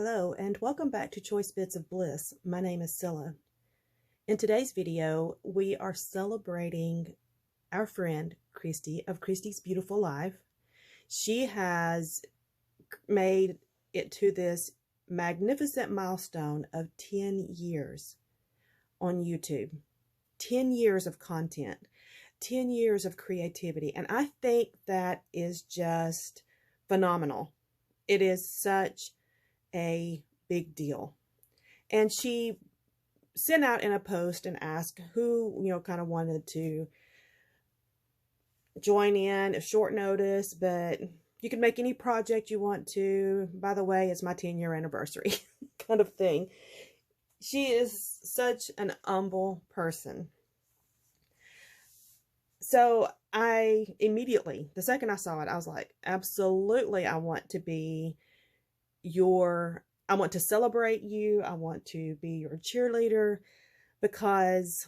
Hello and welcome back to Choice Bits of Bliss. My name is Cilla. In today's video, we are celebrating our friend Christy of Christy's Beautiful Life. She has made it to this magnificent milestone of 10 years on YouTube. 10 years of content, 10 years of creativity, and I think that is just phenomenal. It is such a big deal. And she sent out in a post and asked who, kind of wanted to join in a short notice, but you can make any project you want to. By the way, it's my 10-year anniversary kind of thing. She is such an humble person. So I immediately, the second I saw it, I was like, absolutely, I want to be I want to celebrate you. I want to be your cheerleader, because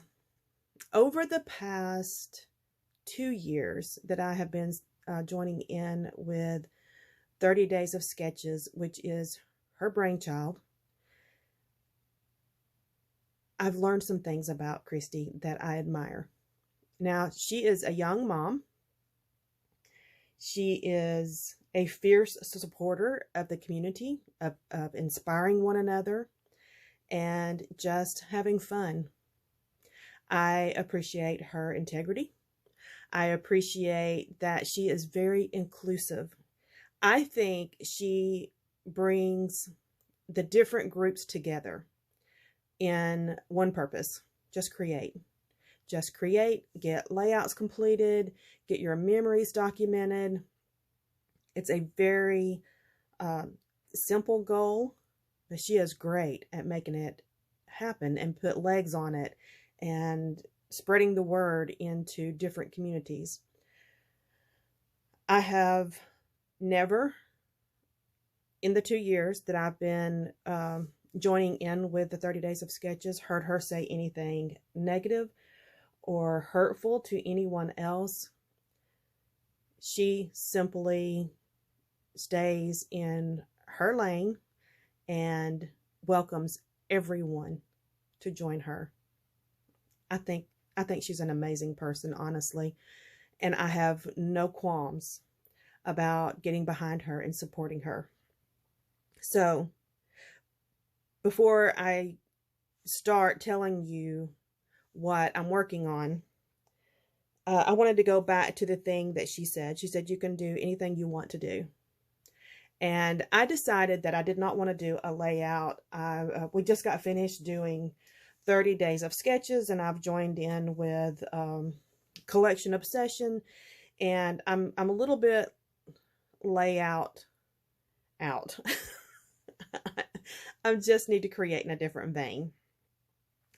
over the past 2 years that I have been joining in with 30 Days of Sketches, which is her brainchild, I've learned some things about Christy that I admire. Now, she is a young mom. She is a fierce supporter of the community, of inspiring one another, and just having fun. I appreciate her integrity. I appreciate that she is very inclusive. I think she brings the different groups together in one purpose: just create. Just create, get layouts completed, get your memories documented. It's a very simple goal, but she is great at making it happen and put legs on it and spreading the word into different communities. I have never, in the 2 years that I've been joining in with the 30 Days of Sketches, heard her say anything negative or hurtful to anyone else. She simply stays in her lane and welcomes everyone to join her. I think she's an amazing person, honestly, and I have no qualms about getting behind her and supporting her. So, before I start telling you what I'm working on, I wanted to go back to the thing that she said. She said, you can do anything you want to do. And I decided that I did not want to do a layout. We just got finished doing 30 Days of Sketches, and I've joined in with Collection Obsession, and I'm a little bit layout out. I just need to create in a different vein.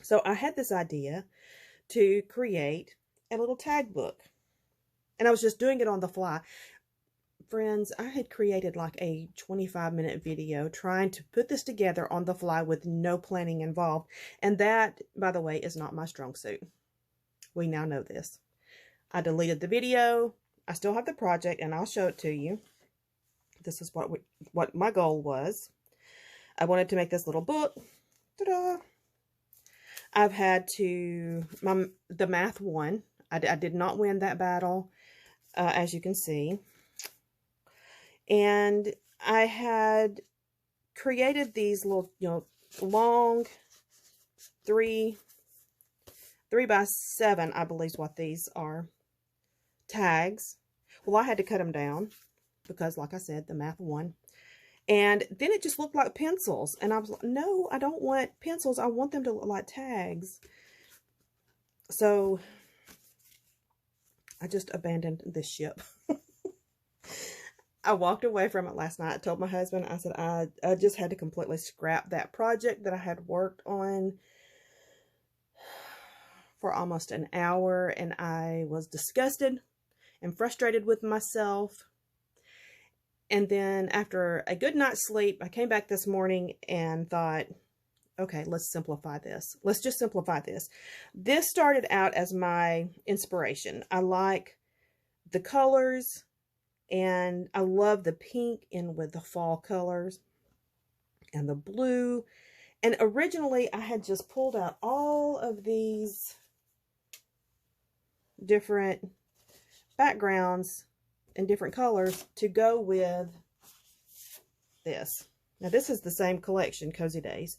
So I had this idea to create a little tag book, and I was just doing it on the fly. Friends, I had created like a 25-minute video trying to put this together on the fly with no planning involved. And that, by the way, is not my strong suit. We now know this. I deleted the video. I still have the project, and I'll show it to you. This is what my goal was. I wanted to make this little book. Ta-da! I've had to, the math won. I did not win that battle, as you can see. And I had created these little, long 3 by 7, I believe is what these are, tags. Well, I had to cut them down because, like I said, the math won. And then it just looked like pencils. And I was like, no, I don't want pencils. I want them to look like tags. So I just abandoned this ship. I walked away from it last night. I told my husband, I said, I just had to completely scrap that project that I had worked on for almost an hour. And I was disgusted and frustrated with myself. And then after a good night's sleep, I came back this morning and thought, okay, let's simplify this. Let's just simplify this. This started out as my inspiration. I like the colors, and I love the pink in with the fall colors. and the blue. And originally I had just pulled out all of these different backgrounds in different colors to go with this. Now this is the same collection, Cozy Days,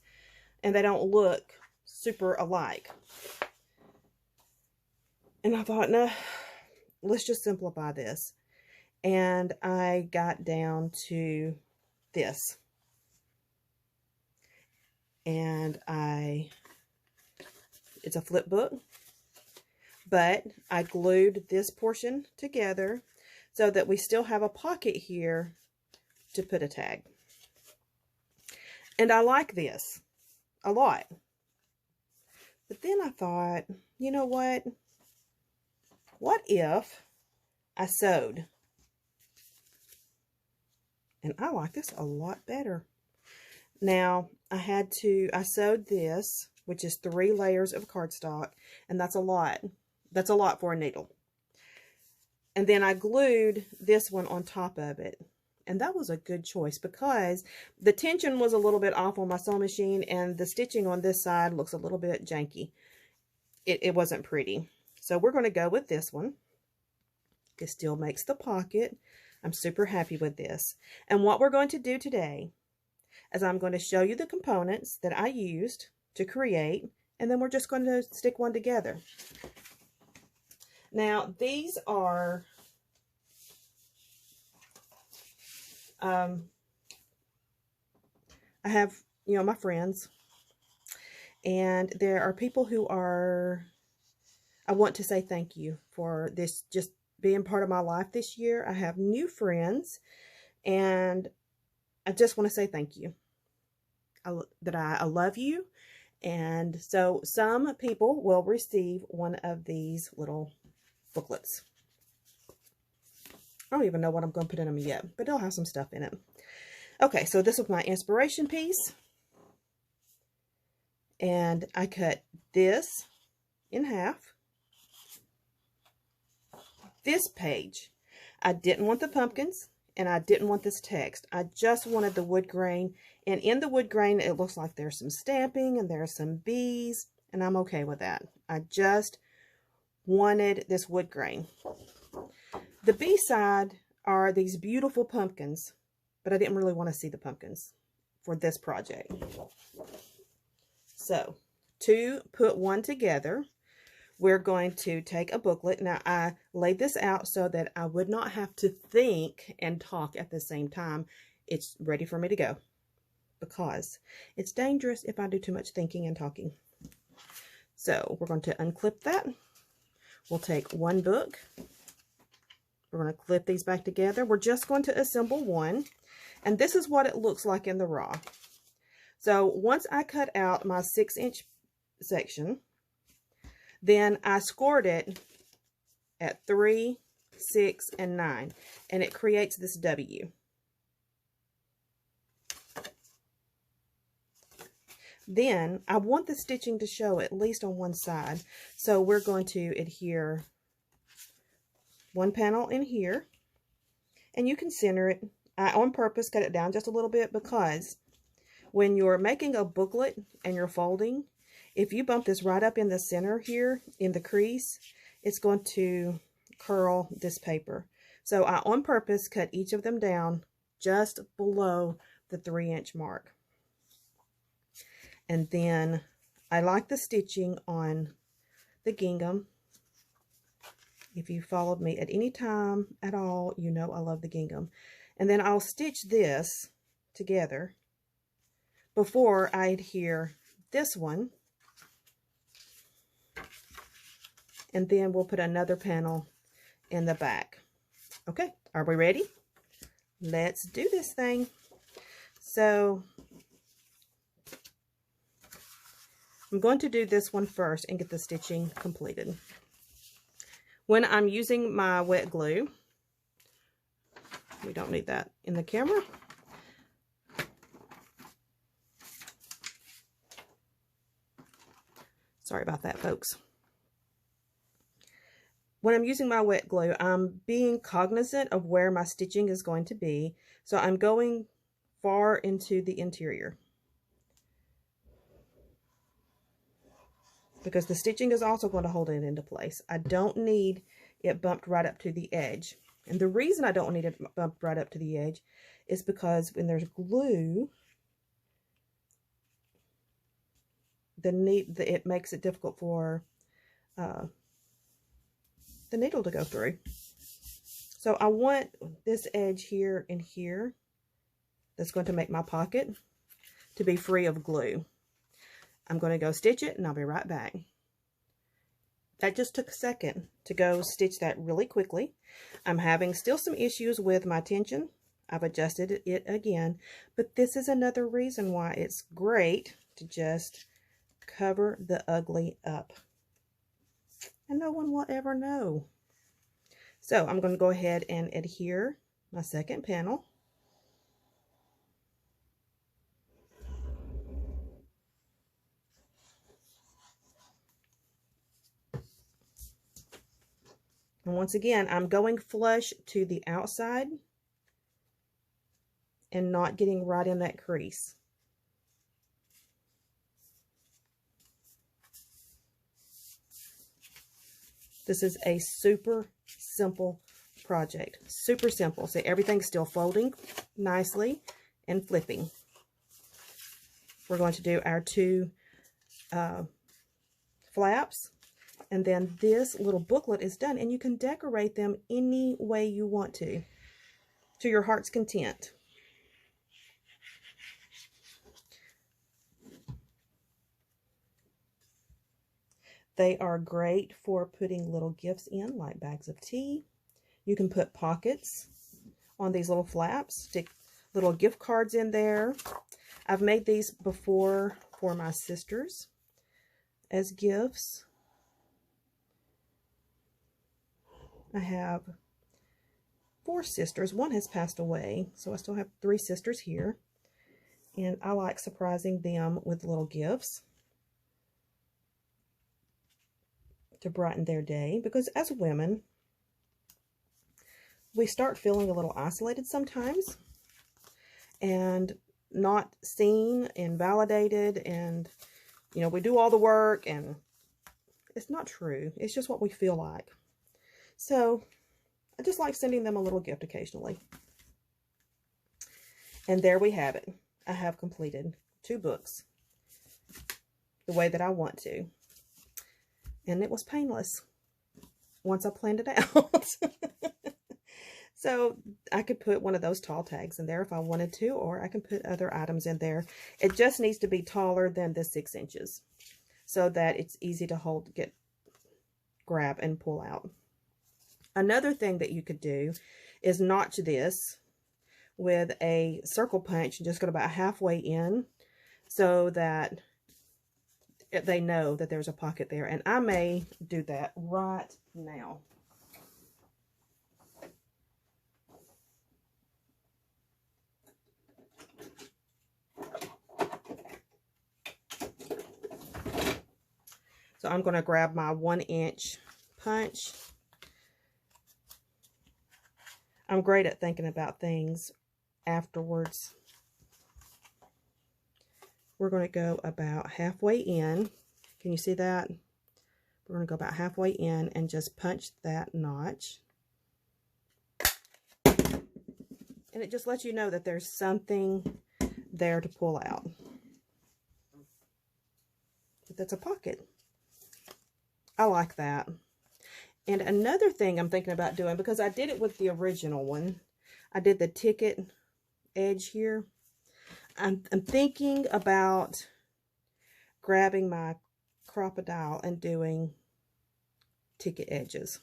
and they don't look super alike. And I thought, no, let's just simplify this. And I got down to this. And it's a flip book, but I glued this portion together so that we still have a pocket here to put a tag. And I like this a lot. But then I thought, you know what? What if I sewed? And I like this a lot better. Now, I sewed this, which is 3 layers of cardstock, and that's a lot. That's a lot for a needle. And then I glued this one on top of it. And that was a good choice because the tension was a little bit off on my sewing machine, and the stitching on this side looks a little bit janky. It wasn't pretty. So we're going to go with this one. It still makes the pocket. I'm super happy with this. And what we're going to do today is I'm going to show you the components that I used to create, and then we're just going to stick one together. Now, these are I have, my friends, and there are people who I want to say thank you for this just being part of my life this year. I have new friends, and I just want to say thank you. I love you. And so some people will receive one of these little booklets. I don't even know what I'm going to put in them yet, but it'll have some stuff in it. Okay, so this was my inspiration piece. And I cut this in half. This page, I didn't want the pumpkins, and I didn't want this text. I just wanted the wood grain. And in the wood grain, it looks like there's some stamping and there's some bees, and I'm okay with that. I just wanted this wood grain. The bee side are these beautiful pumpkins, but I didn't really want to see the pumpkins for this project. So, to put one together, we're going to take a booklet. Now, I laid this out so that I would not have to think and talk at the same time. It's ready for me to go because it's dangerous if I do too much thinking and talking. So, we're going to unclip that. We'll take one book. We're going to clip these back together. We're just going to assemble one. And this is what it looks like in the raw. So once I cut out my 6-inch section, then I scored it at 3, 6, and 9. And it creates this W. Then I want the stitching to show at least on one side. So we're going to adhere one panel in here. And you can center it. I, on purpose, cut it down just a little bit because when you're making a booklet and you're folding, if you bump this right up in the center here in the crease, it's going to curl this paper. So I, on purpose, cut each of them down just below the 3-inch mark. And then I like the stitching on the gingham. If you followed me at any time at all, you know I love the gingham. And then I'll stitch this together before I adhere this one. And then we'll put another panel in the back. Okay, are we ready? Let's do this thing. So I'm going to do this one first and get the stitching completed. When I'm using my wet glue, we don't need that in the camera. Sorry about that, folks. When I'm using my wet glue, I'm being cognizant of where my stitching is going to be. So I'm going far into the interior, because the stitching is also going to hold it into place. I don't need it bumped right up to the edge. And the reason I don't need it bumped right up to the edge is because when there's glue, it makes it difficult for the needle to go through. So I want this edge here and here that's going to make my pocket to be free of glue. I'm going to go stitch it and I'll be right back. That just took a second to go stitch that really quickly. I'm having still some issues with my tension. I've adjusted it again, but this is another reason why it's great to just cover the ugly up. And no one will ever know. So I'm going to go ahead and adhere my second panel. And once again, I'm going flush to the outside and not getting right in that crease. This is a super simple project. Super simple. See, everything's still folding nicely and flipping. We're going to do our two flaps. And then this little booklet is done, and you can decorate them any way you want to your heart's content. They are great for putting little gifts in, like bags of tea. You can put pockets on these little flaps, stick little gift cards in there. I've made these before for my sisters as gifts. I have 4 sisters. One has passed away, so I still have 3 sisters here. And I like surprising them with little gifts to brighten their day, because as women, we start feeling a little isolated sometimes and not seen and validated, and you know, we do all the work and it's not true. It's just what we feel like. So I just like sending them a little gift occasionally. And there we have it. I have completed 2 books the way that I want to. And it was painless once I planned it out. So I could put one of those tall tags in there if I wanted to, or I can put other items in there. It just needs to be taller than the 6 inches so that it's easy to hold, grab and pull out. Another thing that you could do is notch this with a circle punch and just go about halfway in so that they know that there's a pocket there. And I may do that right now. So I'm going to grab my 1-inch punch. I'm great at thinking about things afterwards. We're going to go about halfway in. Can you see that? We're going to go about halfway in and just punch that notch. And it just lets you know that there's something there to pull out. That's a pocket. I like that. And another thing I'm thinking about doing, because I did it with the original one, I did the ticket edge here. I'm thinking about grabbing my crocodile and doing ticket edges.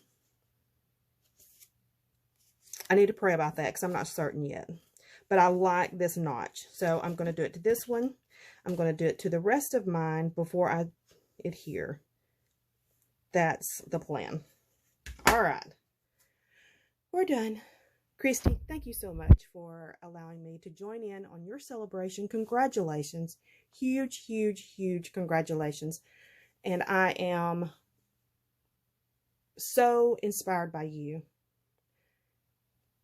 I need to pray about that because I'm not certain yet. But I like this notch. So I'm going to do it to this one. I'm going to do it to the rest of mine before I adhere. That's the plan. All right. We're done. Christy, thank you so much for allowing me to join in on your celebration. Congratulations. Huge, huge, huge congratulations. And I am so inspired by you.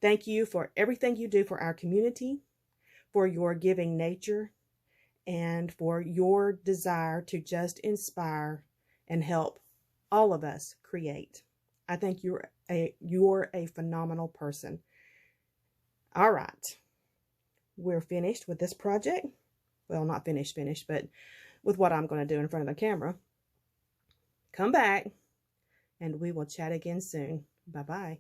Thank you for everything you do for our community, for your giving nature, and for your desire to just inspire and help all of us create. I think you're a phenomenal person. All right. We're finished with this project. Well, not finished, but with what I'm going to do in front of the camera. Come back and we will chat again soon. Bye-bye.